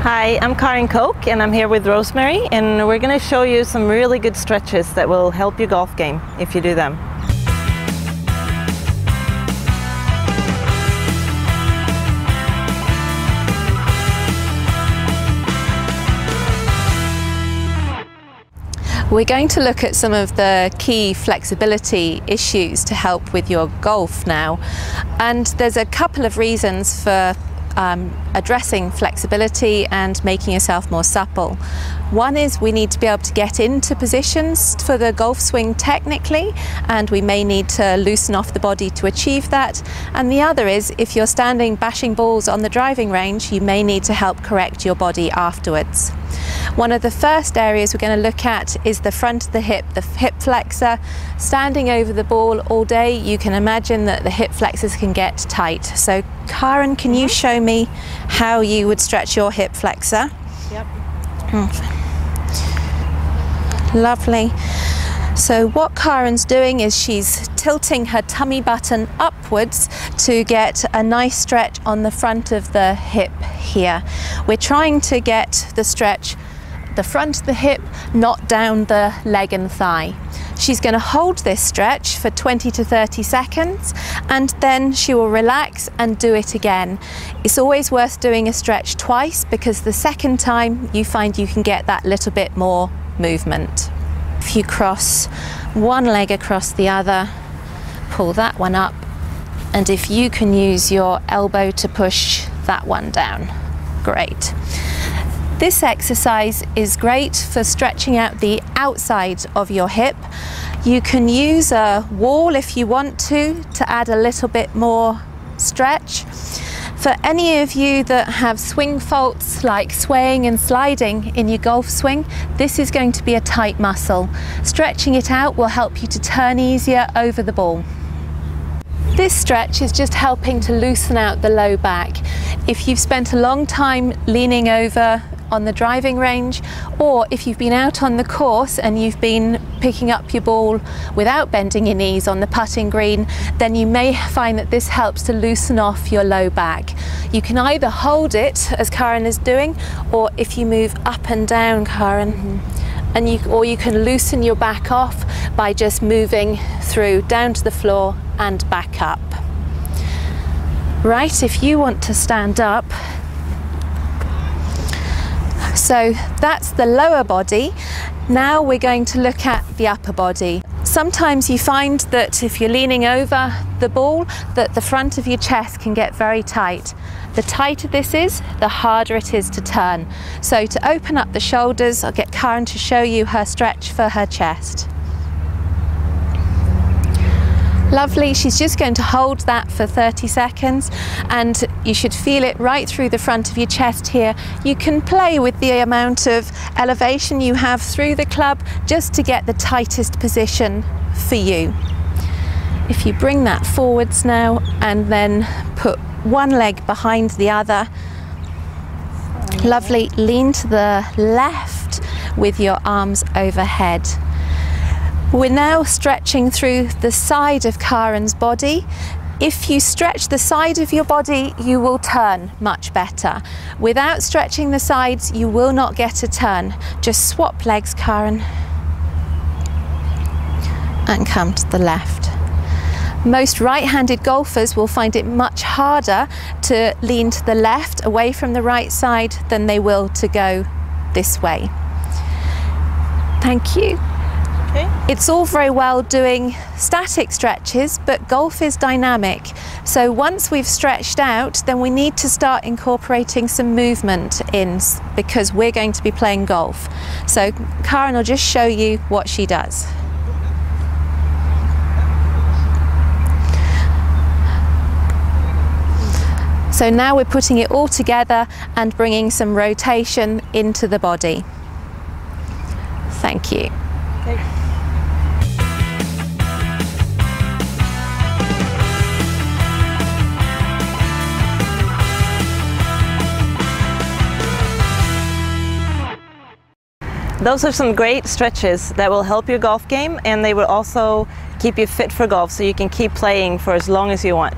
Hi, I'm Karin Koch and I'm here with Rosemary, and we're going to show you some really good stretches that will help your golf game if you do them. We're going to look at some of the key flexibility issues to help with your golf now, and there's a couple of reasons for addressing flexibility and making yourself more supple. One is we need to be able to get into positions for the golf swing technically, and we may need to loosen off the body to achieve that. And the other is if you're standing bashing balls on the driving range, you may need to help correct your body afterwards. One of the first areas we're going to look at is the front of the hip flexor. Standing over the ball all day, you can imagine that the hip flexors can get tight. So Karin, can you show me how you would stretch your hip flexor? Yep. Lovely. So what Karin's doing is she's tilting her tummy button upwards to get a nice stretch on the front of the hip here. We're trying to get the stretch the front of the hip, not down the leg and thigh. She's going to hold this stretch for 20 to 30 seconds and then she will relax and do it again. It's always worth doing a stretch twice because the second time you find you can get that little bit more movement. If you cross one leg across the other, pull that one up, and if you can use your elbow to push that one down, great. This exercise is great for stretching out the outside of your hip. You can use a wall if you want to add a little bit more stretch. For any of you that have swing faults like swaying and sliding in your golf swing, this is going to be a tight muscle. Stretching it out will help you to turn easier over the ball. This stretch is just helping to loosen out the low back. If you've spent a long time leaning over on the driving range, or if you've been out on the course and you've been picking up your ball without bending your knees on the putting green, then you may find that this helps to loosen off your low back. You can either hold it, as Karin is doing, or if you move up and down, Karin, or you can loosen your back off by just moving through down to the floor and back up. Right, if you want to stand up, so that's the lower body. Now we're going to look at the upper body. Sometimes you find that if you're leaning over the ball, that the front of your chest can get very tight. The tighter this is, the harder it is to turn. So to open up the shoulders, I'll get Karin to show you her stretch for her chest. Lovely, she's just going to hold that for 30 seconds and you should feel it right through the front of your chest here. You can play with the amount of elevation you have through the club just to get the tightest position for you. If you bring that forwards now and then put one leg behind the other, lovely, lean to the left with your arms overhead. We're now stretching through the side of Karin's body. If you stretch the side of your body, you will turn much better. Without stretching the sides, you will not get a turn. Just swap legs, Karin, and come to the left. Most right-handed golfers will find it much harder to lean to the left, away from the right side, than they will to go this way. Thank you. It's all very well doing static stretches, but golf is dynamic. So once we've stretched out, then we need to start incorporating some movement in because we're going to be playing golf. So Karin will just show you what she does. So now we're putting it all together and bringing some rotation into the body. Thank you. Okay. Those are some great stretches that will help your golf game, and they will also keep you fit for golf so you can keep playing for as long as you want.